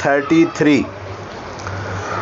33।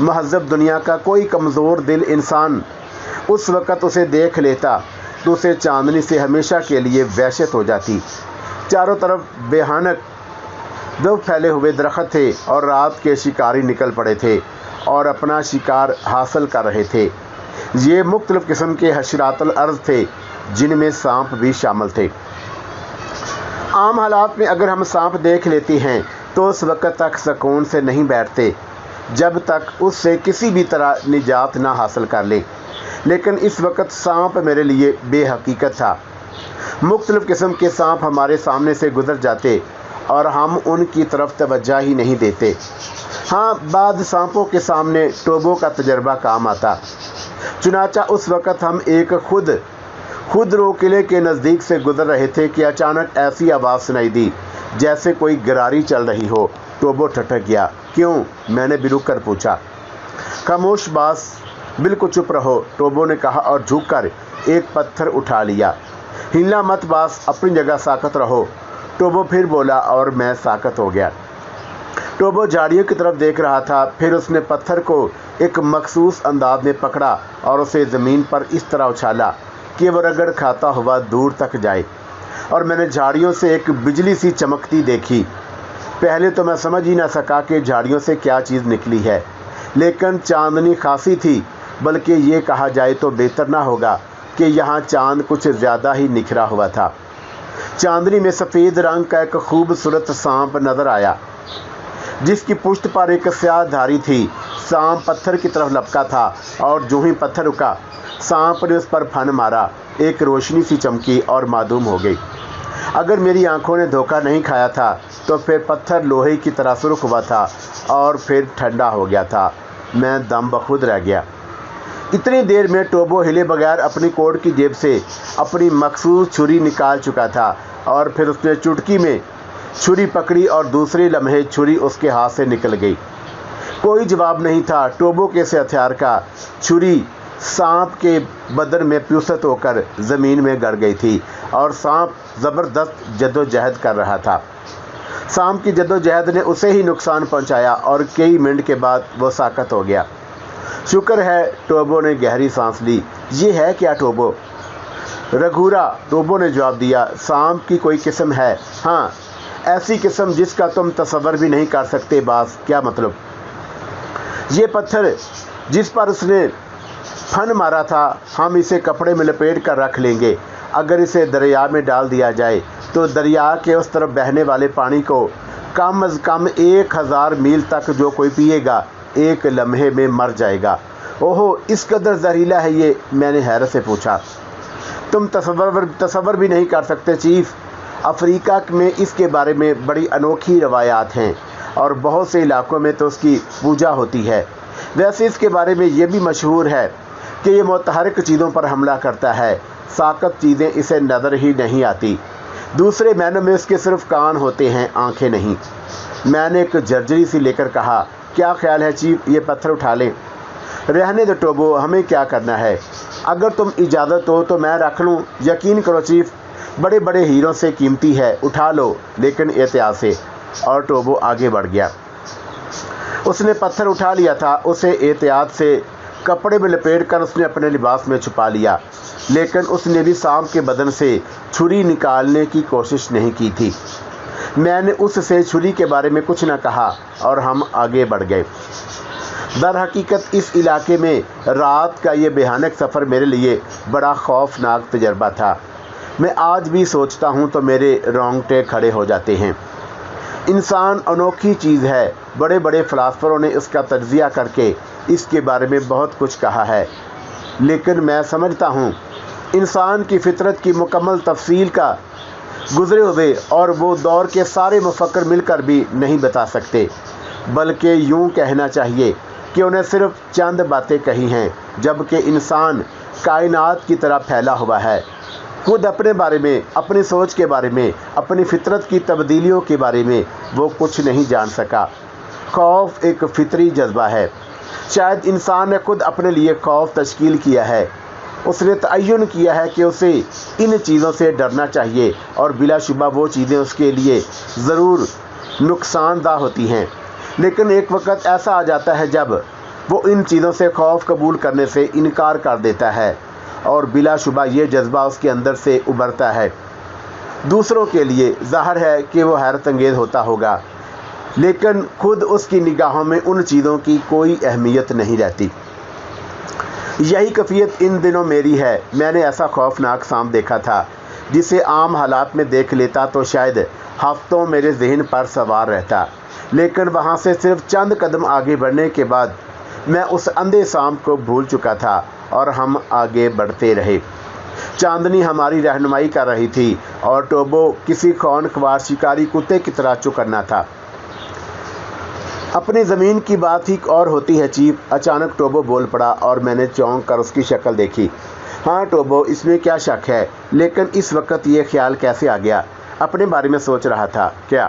مہذب دنیا کا کوئی کمزور دل انسان اس وقت اسے دیکھ لیتا تو اسے چاندنی سے ہمیشہ کے لیے وحشت ہو جاتی۔ چاروں طرف بھیانک دو پھیلے ہوئے درخت تھے اور رات کے شکاری نکل پڑے تھے اور اپنا شکار حاصل کر رہے تھے۔ یہ مختلف قسم کے حشرات الارض تھے جن میں سانپ بھی شامل تھے۔ عام حالات میں اگر ہم سانپ دیکھ لیتے ہیں تو اس وقت تک سکون سے نہیں بیٹھتے جب تک اس سے کسی بھی طرح نجات نہ حاصل کر لیں، لیکن اس وقت سانپ میرے لیے بے حقیقت تھا۔ مختلف قسم کے سانپ ہمارے سامنے سے گزر جاتے اور ہم ان کی طرف توجہ ہی نہیں دیتے۔ ہاں، بعض سانپوں کے سامنے ٹوبو کا تجربہ کام آتا۔ چنانچہ اس وقت ہم ایک خودرو قلعے کے نزدیک سے گزر رہے تھے کہ اچانک ایسی آواز سنائی دی جیسے کوئی گراری چل رہی ہو۔ ٹوبو ٹھٹک گیا۔ کیوں؟ میں نے بھی رک کر پوچھا۔ خاموش باس، بالکل چپ رہو، ٹوبو نے کہا اور جھک کر ایک پتھر اٹھا لیا۔ ہلنا مت باس، اپنی جگہ ساکت رہو، ٹوبو پھر بولا اور میں ساکت ہو گیا۔ ٹوبو جھاڑیوں کی طرف دیکھ رہا تھا، پھر اس نے پتھر کو ایک مخصوص انداز میں پکڑا اور اسے زمین پر اس طرح اچھالا کہ وہ رگڑ کھاتا ہوا دور تک جائے، اور میں نے جھاڑیوں سے ایک بجلی سی چمکتی دیکھی۔ پہلے تو میں سمجھ ہی نہ سکا کہ جھاڑیوں سے کیا چیز نکلی ہے، لیکن چاندنی خاصی تھی، بلکہ یہ کہا جائے تو بہتر نہ ہوگا کہ یہاں چاند کچھ زیادہ ہی نکھرا ہوا تھا۔ چاندنی میں سفید رنگ کا ایک خوبصورت سانپ نظر آیا جس کی پشت پر ایک سیاہ دھاری تھی۔ سانپ پتھر کی طرف لپکا تھا اور جو ہی پتھر رکا، سانپ نے اس پر پھن مارا، ایک روشنی سی چمکی اور معدوم ہو گئی۔ اگر میری آنکھوں نے دھوکہ نہیں کھایا تھا تو پھر پتھر لوہے کی طرح سرخ ہوا تھا اور پھر ٹھنڈا ہو گیا تھا۔ میں دم بخود رہ گیا۔ اتنی دیر میں ٹوبو ہلے بغیر اپنی کوٹ کی جیب سے اپنی مخصوص چھری نکال چکا تھا، اور پھر اس نے چٹکی میں چھری پکڑی اور دوسرے لمحے چھری اس کے ہاتھ سے نکل گئی۔ کوئی جواب نہیں تھا۔ ٹوبو کے سے ہتھیار کا چھری سانپ کے بدن میں پیوست ہو کر زمین میں گڑ گئی تھی اور سانپ زبردست جدوجہد کر رہا تھا۔ سانپ کی جدوجہد نے اسے ہی نقصان پہنچایا اور کئی منٹ کے بعد وہ ساکت ہو گیا۔ شکر ہے، ٹوبو نے گہری سانس لی۔ یہ ہے کیا ٹوبو؟ رگھورا، ٹوبو نے جواب دیا، سانپ کی کوئی قسم ہے، ہاں، ایسی قسم جس کا تم تصور بھی نہیں کر سکتے باس۔ کیا مطلب؟ یہ پتھر جس پر اس نے پھن مارا تھا، ہم اسے کپڑے میں لپیٹ کر رکھ لیں گے۔ اگر اسے دریا میں ڈال دیا جائے تو دریا کے اس طرف بہنے والے پانی کو کم از کم 1000 میل تک جو کوئی پیے گا ایک لمحے میں مر جائے گا۔ اوہو، اس قدر زہریلا ہے یہ؟ میں نے حیرت سے پوچھا۔ تم تصور بھی نہیں کر سکتے چیف۔ افریقہ میں اس کے بارے میں بڑی انوکھی روایات ہیں اور بہت سے علاقوں میں تو اس کی پوجا ہوتی ہے۔ ویسے اس کے بارے میں یہ بھی مشہور ہے کہ یہ متحرک چیزوں پر حملہ کرتا ہے، ساکت چیزیں اسے نظر ہی نہیں آتی۔ دوسرے معنوں میں اس کے صرف کان ہوتے ہیں، آنکھیں نہیں۔ میں نے ایک جرجری سی لے کر کہا، کیا خیال ہے چیف، یہ پتھر اٹھا لیں؟ رہنے دو ٹوبو، ہمیں کیا کرنا ہے؟ اگر تم اجازت ہو تو میں رکھ لوں۔ یقین کرو چیف، بڑے بڑے ہیروں سے قیمتی ہے، اٹھا لو لیکن احتیاط سے۔ اور ٹوبو آگے بڑھ گیا۔ اس نے پتھر اٹھا لیا تھا، اسے احتیاط سے کپڑے میں لپیٹ کر اس نے اپنے لباس میں چھپا لیا، لیکن اس نے بھی سانپ کے بدن سے چھری نکالنے کی کوشش نہیں کی تھی۔ میں نے اس سے چھری کے بارے میں کچھ نہ کہا اور ہم آگے بڑھ گئے۔ در حقیقت اس علاقے میں رات کا یہ بھیانک سفر میرے لیے بڑا خوفناک تجربہ تھا۔ میں آج بھی سوچتا ہوں تو میرے رونگٹے کھڑے ہو جاتے ہیں۔ انسان انوکھی چیز ہے، بڑے بڑے فلاسفروں نے اس کا تجزیہ کر کے اس کے بارے میں بہت کچھ کہا ہے، لیکن میں سمجھتا ہوں انسان کی فطرت کی مکمل تفصیل کا گزرے ہوئے اور وہ دور کے سارے مفکر مل کر بھی نہیں بتا سکتے، بلکہ یوں کہنا چاہیے کہ انہیں صرف چند باتیں کہی ہیں، جبکہ انسان کائنات کی طرح پھیلا ہوا ہے۔ خود اپنے بارے میں، اپنی سوچ کے بارے میں، اپنی فطرت کی تبدیلیوں کے بارے میں وہ کچھ نہیں جان سکا۔ خوف ایک فطری جذبہ ہے۔ شاید انسان نے خود اپنے لیے خوف تشکیل کیا ہے۔ اس نے تعین کیا ہے کہ اسے ان چیزوں سے ڈرنا چاہیے، اور بلا شبہ وہ چیزیں اس کے لیے ضرور نقصان دہ ہوتی ہیں، لیکن ایک وقت ایسا آ جاتا ہے جب وہ ان چیزوں سے خوف قبول کرنے سے انکار کر دیتا ہے اور بلا شبہ یہ جذبہ اس کے اندر سے ابھرتا ہے۔ دوسروں کے لیے ظاہر ہے کہ وہ حیرت انگیز ہوتا ہوگا، لیکن خود اس کی نگاہوں میں ان چیزوں کی کوئی اہمیت نہیں رہتی۔ یہی کیفیت ان دنوں میری ہے۔ میں نے ایسا خوفناک سانپ دیکھا تھا جسے عام حالات میں دیکھ لیتا تو شاید ہفتوں میرے ذہن پر سوار رہتا، لیکن وہاں سے صرف چند قدم آگے بڑھنے کے بعد میں اس اندھے سانپ کو بھول چکا تھا اور ہم آگے بڑھتے رہے۔ چاندنی ہماری رہنمائی کر رہی تھی اور ٹوبو کسی خونخوار شکاری کتے کی طرح چوکنا تھا۔ اپنی زمین کی بات ہی اور ہوتی ہے چیف، اچانک ٹوبو بول پڑا اور میں نے چونک کر اس کی شکل دیکھی۔ ہاں ٹوبو، اس میں کیا شک ہے، لیکن اس وقت یہ خیال کیسے آ گیا؟ اپنے بارے میں سوچ رہا تھا کیا؟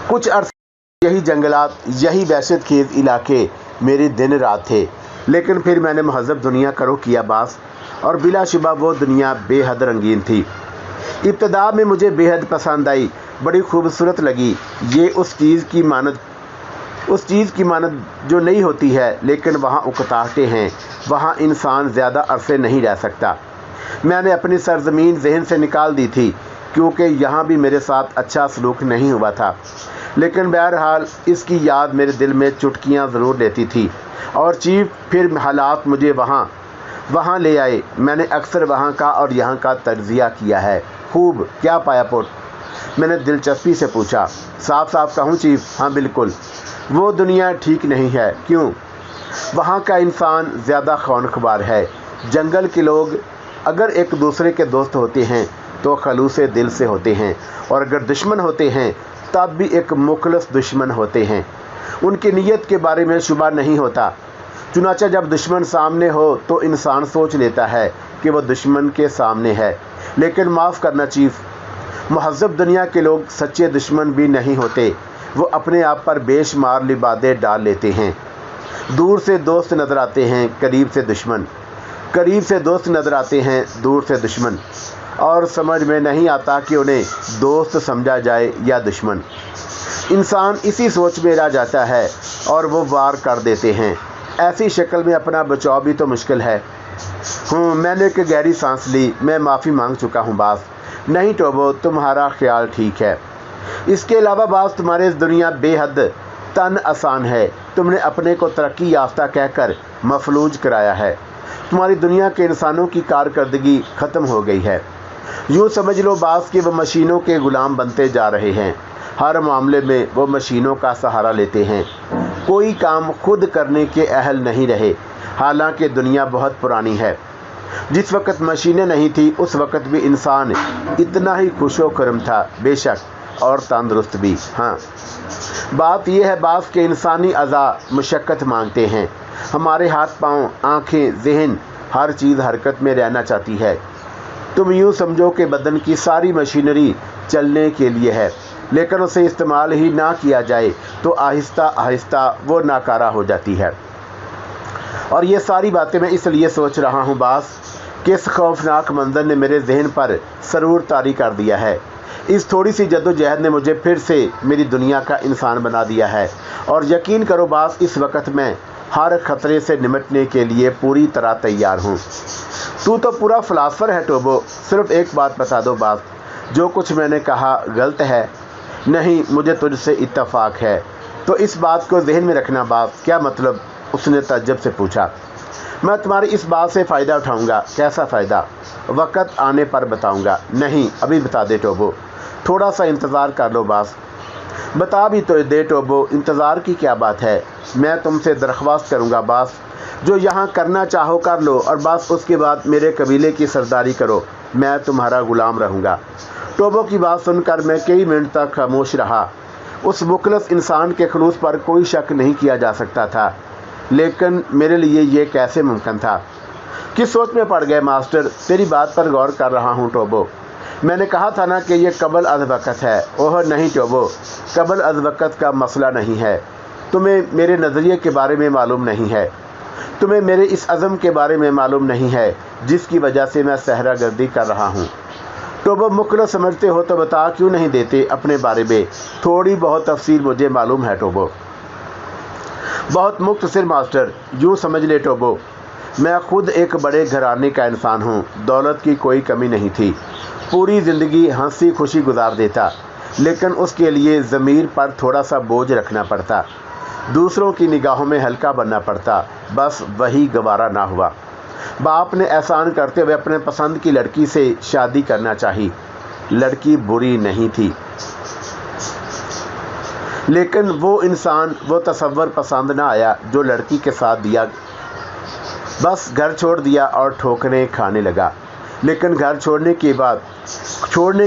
کچھ عرصے یہی جنگلات، یہی وحشت خیز علاقے میری دن رات تھے، لیکن پھر میں نے مہذب دنیا کا رخ کیا باس، اور بلا شبہ وہ دنیا بے حد رنگین تھی۔ ابتدا میں مجھے بے حد پسند آئی، بڑی خوبصورت لگی۔ یہ اس چیز کی مانند جو نہیں ہوتی ہے، لیکن وہاں اکتاہٹیں ہیں، وہاں انسان زیادہ عرصے نہیں رہ سکتا۔ میں نے اپنی سرزمین ذہن سے نکال دی تھی کیونکہ یہاں بھی میرے ساتھ اچھا سلوک نہیں ہوا تھا، لیکن بہرحال اس کی یاد میرے دل میں چٹکیاں ضرور لیتی تھی۔ اور چیف، پھر حالات مجھے وہاں لے آئے۔ میں نے اکثر وہاں کا اور یہاں کا تجزیہ کیا ہے۔ خوب، کیا پایا پوٹ؟ میں نے دلچسپی سے پوچھا۔ صاف صاف کہوں چیف، ہاں بالکل، وہ دنیا ٹھیک نہیں ہے۔ کیوں؟ وہاں کا انسان زیادہ خونخوار ہے۔ جنگل کے لوگ اگر ایک دوسرے کے دوست ہوتے ہیں تو خلوص دل سے ہوتے ہیں، اور اگر دشمن ہوتے ہیں تب بھی ایک مخلص دشمن ہوتے ہیں۔ ان کی نیت کے بارے میں شبہ نہیں ہوتا۔ چنانچہ جب دشمن سامنے ہو تو انسان سوچ لیتا ہے کہ وہ دشمن کے سامنے ہے۔ لیکن معاف کرنا چیف، مہذب دنیا کے لوگ سچے دشمن بھی نہیں ہوتے۔ وہ اپنے آپ پر بے شمار لبادے ڈال لیتے ہیں۔ دور سے دوست نظر آتے ہیں، قریب سے دشمن، قریب سے دوست نظر آتے ہیں، دور سے دشمن، اور سمجھ میں نہیں آتا کہ انہیں دوست سمجھا جائے یا دشمن۔ انسان اسی سوچ میں رہ جاتا ہے اور وہ وار کر دیتے ہیں۔ ایسی شکل میں اپنا بچاؤ بھی تو مشکل ہے۔ میں نے ایک گہری سانس لی۔ میں معافی مانگ چکا ہوں باس۔ نہیں ٹوبو، تمہارا خیال ٹھیک ہے۔ اس کے علاوہ باس، تمہارے اس دنیا بے حد تن آسان ہے۔ تم نے اپنے کو ترقی یافتہ کہہ کر مفلوج کرایا ہے۔ تمہاری دنیا کے انسانوں کی کارکردگی ختم ہو گئی ہے۔ یوں سمجھ لو باس کہ وہ مشینوں کے غلام بنتے جا رہے ہیں۔ ہر معاملے میں وہ مشینوں کا سہارا لیتے ہیں، کوئی کام خود کرنے کے اہل نہیں رہے۔ حالانکہ دنیا بہت پرانی ہے۔ جس وقت مشینیں نہیں تھی اس وقت بھی انسان اتنا ہی خوش و خرم تھا، بے شک، اور تندرست بھی۔ ہاں، بات یہ ہے باس کہ انسانی اعضاء مشقت مانگتے ہیں۔ ہمارے ہاتھ پاؤں، آنکھیں، ذہن، ہر چیز حرکت میں رہنا چاہتی ہے۔ تم یوں سمجھو کہ بدن کی ساری مشینری چلنے کے لیے ہے، لیکن اسے استعمال ہی نہ کیا جائے تو آہستہ آہستہ وہ ناکارہ ہو جاتی ہے۔ اور یہ ساری باتیں میں اس لیے سوچ رہا ہوں باس کہ اس خوفناک منظر نے میرے ذہن پر سرور طاری کر دیا ہے۔ اس تھوڑی سی جدوجہد نے مجھے پھر سے میری دنیا کا انسان بنا دیا ہے، اور یقین کرو باس، اس وقت میں ہر خطرے سے نمٹنے کے لیے پوری طرح تیار ہوں۔ تو پورا فلاسفر ہے ٹوبو۔ صرف ایک بات بتا دو باس، جو کچھ میں نے کہا غلط ہے؟ نہیں، مجھے تجھ سے اتفاق ہے۔ تو اس بات کو ذہن میں رکھنا باس۔ کیا مطلب؟ اس نے تعجب سے پوچھا۔ میں تمہاری اس بات سے فائدہ اٹھاؤں گا۔ کیسا فائدہ؟ وقت آنے پر بتاؤں گا۔ نہیں، ابھی بتا دے ٹوبو، تھوڑا سا انتظار کر لو باس۔ بتا بھی تو دے ٹوبو، انتظار کی کیا بات ہے؟ میں تم سے درخواست کروں گا باس، جو یہاں کرنا چاہو کر لو، اور بس اس کے بعد میرے قبیلے کی سرداری کرو، میں تمہارا غلام رہوں گا۔ ٹوبو کی بات سن کر میں کئی منٹ تک خاموش رہا۔ اس مخلص انسان کے خلوص پر کوئی شک نہیں کیا جا سکتا تھا، لیکن میرے لیے یہ کیسے ممکن تھا؟ کس سوچ میں پڑ گئے ماسٹر؟ تیری بات پر غور کر رہا ہوں ٹوبو۔ میں نے کہا تھا نا کہ یہ قبل از وقت ہے۔ اوہ نہیں ٹوبو، قبل از وقت کا مسئلہ نہیں ہے۔ تمہیں میرے نظریے کے بارے میں معلوم نہیں ہے، تمہیں میرے اس عزم کے بارے میں معلوم نہیں ہے جس کی وجہ سے میں صحرا گردی کر رہا ہوں۔ ٹوبو، مخلص سمجھتے ہو تو بتا کیوں نہیں دیتے اپنے بارے میں؟ تھوڑی بہت تفصیل مجھے معلوم ہے ٹوبو۔ بہت مختصر ماسٹر، یوں سمجھ لے ٹوبو، میں خود ایک بڑے گھرانے کا انسان ہوں، دولت کی کوئی کمی نہیں تھی، پوری زندگی ہنسی خوشی گزار دیتا، لیکن اس کے لیے ضمیر پر تھوڑا سا بوجھ رکھنا پڑتا، دوسروں کی نگاہوں میں ہلکا بننا پڑتا، بس وہی گوارا نہ ہوا۔ باپ نے احسان کرتے ہوئے اپنے پسند کی لڑکی سے شادی کرنا چاہی، لڑکی بری نہیں تھی، لیکن وہ انسان، وہ تصور پسند نہ آیا جو لڑکی کے ساتھ دیا، بس گھر چھوڑ دیا اور ٹھوکریں کھانے لگا۔ لیکن گھر چھوڑنے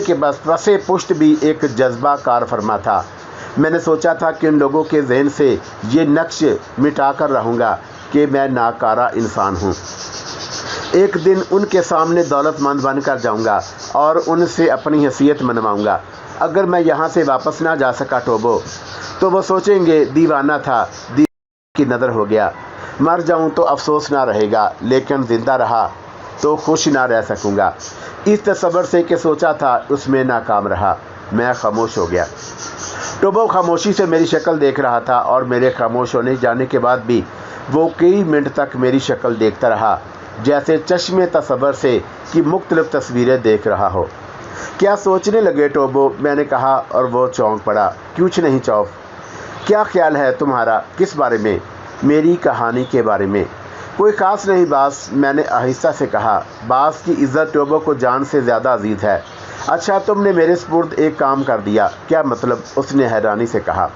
کے بعد پس پشت بھی ایک جذبہ کار فرما تھا۔ میں نے سوچا تھا کہ ان لوگوں کے ذہن سے یہ نقش مٹا کر رہوں گا کہ میں ناکارہ انسان ہوں۔ ایک دن ان کے سامنے دولت مند بن کر جاؤں گا اور ان سے اپنی حیثیت منواؤں گا۔ اگر میں یہاں سے واپس نہ جا سکا ٹوبو، تو وہ سوچیں گے دیوانہ تھا، دیوانہ کی نظر ہو گیا۔ مر جاؤں تو افسوس نہ رہے گا، لیکن زندہ رہا تو خوش نہ رہ سکوں گا۔ اس تصور سے کہ سوچا تھا، اس میں ناکام رہا، میں خاموش ہو گیا۔ ٹوبو خاموشی سے میری شکل دیکھ رہا تھا اور میرے خاموش ہونے جانے کے بعد بھی وہ کئی منٹ تک میری شکل دیکھتا رہا، جیسے چشمے تصور سے کی مختلف تصویریں دیکھ رہا ہو۔ کیا سوچنے لگے ٹوبو؟ میں نے کہا اور وہ چونک پڑا۔ کچھ نہیں چوف، کیا خیال ہے تمہارا؟ کس بارے میں؟ میری کہانی کے بارے میں۔ کوئی خاص نہیں باس، میں نے آہستہ سے کہا۔ باس کی عزت ٹوبو کو جان سے زیادہ عزیز ہے۔ اچھا، تم نے میرے سپرد ایک کام کر دیا۔ کیا مطلب؟ اس نے حیرانی سے کہا۔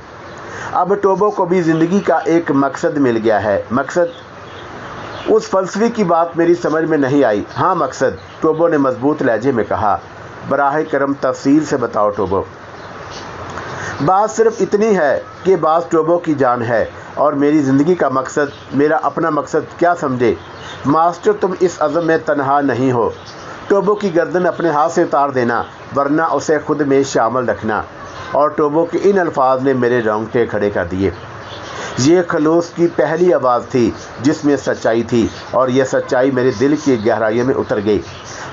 اب ٹوبو کو بھی زندگی کا ایک مقصد مل گیا ہے۔ مقصد؟ اس فلسفی کی بات میری سمجھ میں نہیں آئی۔ ہاں مقصد، ٹوبو نے مضبوط لہجے میں کہا۔ براہ کرم تفصیل سے بتاؤ ٹوبو۔ بات صرف اتنی ہے کہ باس ٹوبو کی جان ہے اور میری زندگی کا مقصد، میرا اپنا مقصد کیا سمجھے؟ ماسٹر، تم اس عزم میں تنہا نہیں ہو۔ ٹوبو کی گردن اپنے ہاتھ سے اتار دینا، ورنہ اسے خود میں شامل رکھنا۔ اور ٹوبو کے ان الفاظ نے میرے رونگٹے کھڑے کر دیے۔ یہ خلوص کی پہلی آواز تھی جس میں سچائی تھی، اور یہ سچائی میرے دل کی گہرائیوں میں اتر گئی۔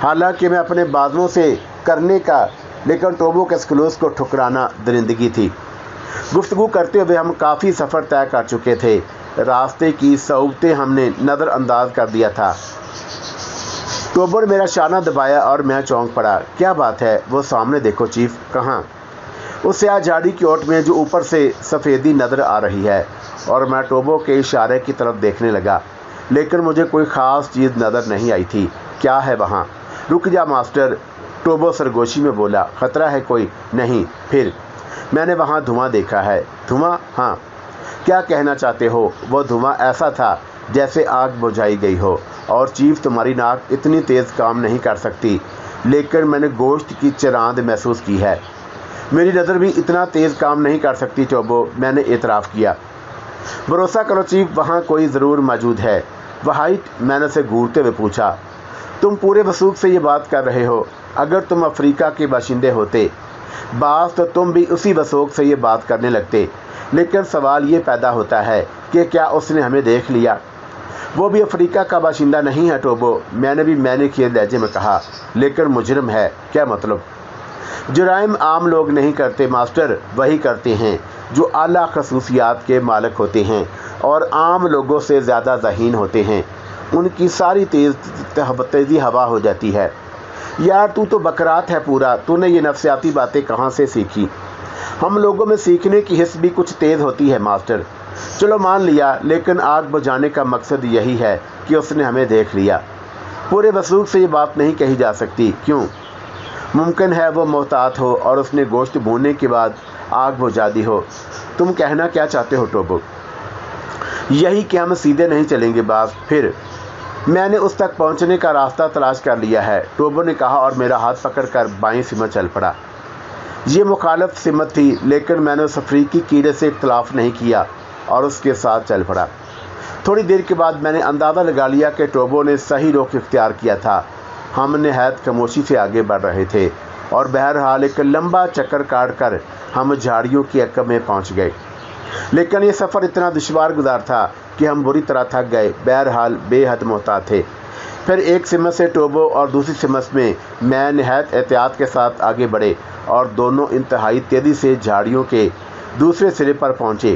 حالانکہ میں اپنے بازوؤں سے کرنے کا، لیکن ٹوبو کے اس خلوص کو ٹھکرانا درندگی تھی۔ گفتگو کرتے ہوئے ہم کافی سفر طے کر چکے تھے، راستے کی صعوبتیں ہم نے نظر انداز کر دیا تھا۔ ٹوبو نے میرا شانہ دبایا اور میں چونک پڑا۔ کیا بات ہے؟ وہ سامنے دیکھو چیف۔ کہاں؟ اس سیاہ جھاڑی کی اوٹ میں جو اوپر سے سفیدی نظر آ رہی ہے، اور میں ٹوبو کے اشارے کی طرف دیکھنے لگا، لیکن مجھے کوئی خاص چیز نظر نہیں آئی تھی۔ کیا ہے وہاں؟ رک جا ماسٹر، ٹوبو سرگوشی میں بولا۔ خطرہ ہے کوئی؟ نہیں۔ پھر؟ میں نے وہاں دھواں دیکھا ہے۔ دھواں؟ ہاں۔ کیا کہنا چاہتے ہو؟ وہ دھواں ایسا تھا جیسے آگ بجھائی گئی ہو، اور چیف تمہاری ناک اتنی تیز کام نہیں کر سکتی، لیکن میں نے گوشت کی چراند محسوس کی ہے۔ میری نظر بھی اتنا تیز کام نہیں کر سکتی ٹوبو، میں نے اعتراف کیا۔ بھروسہ کرو چیف، وہاں کوئی ضرور موجود ہے۔ وہائٹ؟ میں نے اسے گھورتے ہوئے پوچھا۔ تم پورے وثوق سے یہ بات کر رہے ہو؟ اگر تم افریقہ کے باشندے ہوتے باس تو تم بھی اسی وثوق سے یہ بات کرنے لگتے، لیکن سوال یہ پیدا ہوتا ہے کہ کیا اس نے ہمیں دیکھ لیا؟ وہ بھی افریقہ کا باشندہ نہیں ہے ٹوبو، میں نے کیے لہجے میں کہا، لیکن مجرم ہے۔ کیا مطلب؟ جرائم عام لوگ نہیں کرتے ماسٹر، وہی کرتے ہیں جو اعلیٰ خصوصیات کے مالک ہوتے ہیں اور عام لوگوں سے زیادہ ذہین ہوتے ہیں۔ ان کی ساری تیزی ہوا ہو جاتی ہے۔ یار تو بکرات ہے پورا، تو نے یہ نفسیاتی باتیں کہاں سے سیکھی؟ ہم لوگوں میں سیکھنے کی حس بھی کچھ تیز ہوتی ہے ماسٹر۔ چلو مان لیا، لیکن آگ بجھانے کا مقصد یہی ہے کہ اس نے ہمیں دیکھ لیا۔ پورے وثوق سے یہ بات نہیں کہی جا سکتی۔ کیوں؟ ممکن ہے وہ محتاط ہو اور اس نے گوشت بھوننے کے بعد آگ بجھا دی ہو۔ تم کہنا کیا چاہتے ہو ٹوبو؟ یہی کہ ہم سیدھے نہیں چلیں گے باس۔ پھر؟ میں نے اس تک پہنچنے کا راستہ تلاش کر لیا ہے، ٹوبو نے کہا اور میرا ہاتھ پکڑ کر بائیں سمت چل پڑا۔ یہ مخالف سمت تھی، لیکن میں نے اس افریقی کیڑے سے اختلاف نہیں کیا اور اس کے ساتھ چل پڑا۔ تھوڑی دیر کے بعد میں نے اندازہ لگا لیا کہ ٹوبو نے صحیح رخ اختیار کیا تھا۔ ہم نہایت خاموشی سے آگے بڑھ رہے تھے، اور بہرحال ایک لمبا چکر کاٹ کر ہم جھاڑیوں کی عقب میں پہنچ گئے۔ لیکن یہ سفر اتنا دشوار گزار تھا کہ ہم بری طرح تھک گئے، بہرحال بے حد محتاط تھے۔ پھر ایک سمت سے ٹوبو اور دوسری سمت میں نہایت احتیاط کے ساتھ آگے بڑھے، اور دونوں انتہائی تیزی سے جھاڑیوں کے دوسرے سرے پر پہنچے۔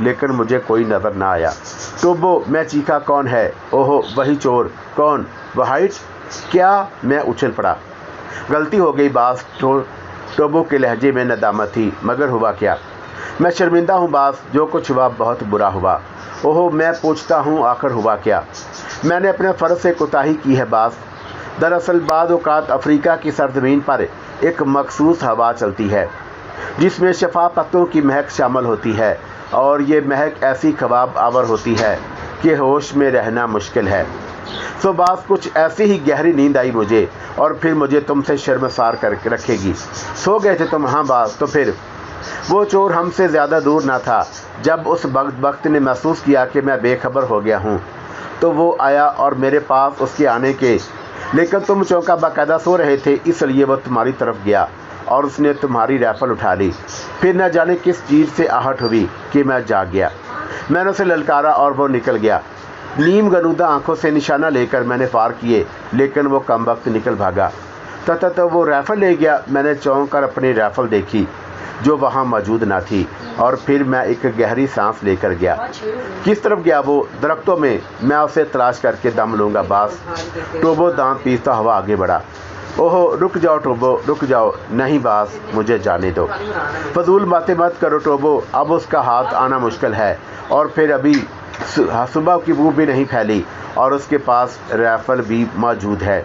لیکن مجھے کوئی نظر نہ آیا۔ ٹوبو، میں چیخا، کون ہے؟ اوہ وہی چور۔ کون؟ وائٹ؟ کیا؟ میں اچھل پڑا۔ غلطی ہو گئی باس۔ ٹوبو کے لہجے میں ندامت تھی۔ مگر ہوا کیا؟ میں شرمندہ ہوں باس، جو کچھ ہوا بہت برا ہوا۔ اوہ میں پوچھتا ہوں آخر ہوا کیا؟ میں نے اپنے فرض سے کوتاہی کی ہے باس۔ دراصل بعض اوقات افریقہ کی سرزمین پر ایک مخصوص ہوا چلتی ہے جس میں شفاف پتوں کی مہک شامل ہوتی ہے، اور یہ مہک ایسی خواب آور ہوتی ہے کہ ہوش میں رہنا مشکل ہے۔ سو باس کچھ ایسی ہی گہری نیند آئی مجھے، اور پھر مجھے تم سے شرمسار کر کے رکھے گی۔ سو گئے تھے تم؟ ہاں باس۔ تو پھر؟ وہ چور ہم سے زیادہ دور نہ تھا۔ جب اس بدبخت نے محسوس کیا کہ میں بے خبر ہو گیا ہوں تو وہ آیا اور میرے پاس اس کے آنے کے، لیکن تم چونکہ باقاعدہ سو رہے تھے، اس لیے وہ تمہاری طرف گیا اور اس نے تمہاری رائفل اٹھا لی۔ پھر نہ جانے کس چیز سے آہٹ ہوئی کہ میں جاگ گیا۔ میں نے اسے للکارا اور وہ نکل گیا۔ نیم گنودہ آنکھوں سے نشانہ لے کر میں نے فار کیے، لیکن وہ کم وقت نکل بھاگا۔ تو وہ رائفل لے گیا۔ میں نے چونک کر اپنی رائفل دیکھی جو وہاں موجود نہ تھی، اور پھر میں ایک گہری سانس لے کر گیا۔ کس طرف گیا وہ؟ درختوں میں۔ میں اسے تلاش کر کے دم لوں گا باس۔ ٹوبو دانت پیستا ہوا آگے بڑھا۔ اوہو رک جاؤ ٹوبو، رک جاؤ۔ نہیں باس، مجھے جانے دو۔ فضول باتیں مت کرو ٹوبو، اب اس کا ہاتھ آنا مشکل ہے، اور پھر ابھی صبح کی بو بھی نہیں پھیلی، اور اس کے پاس رائفل بھی موجود ہے۔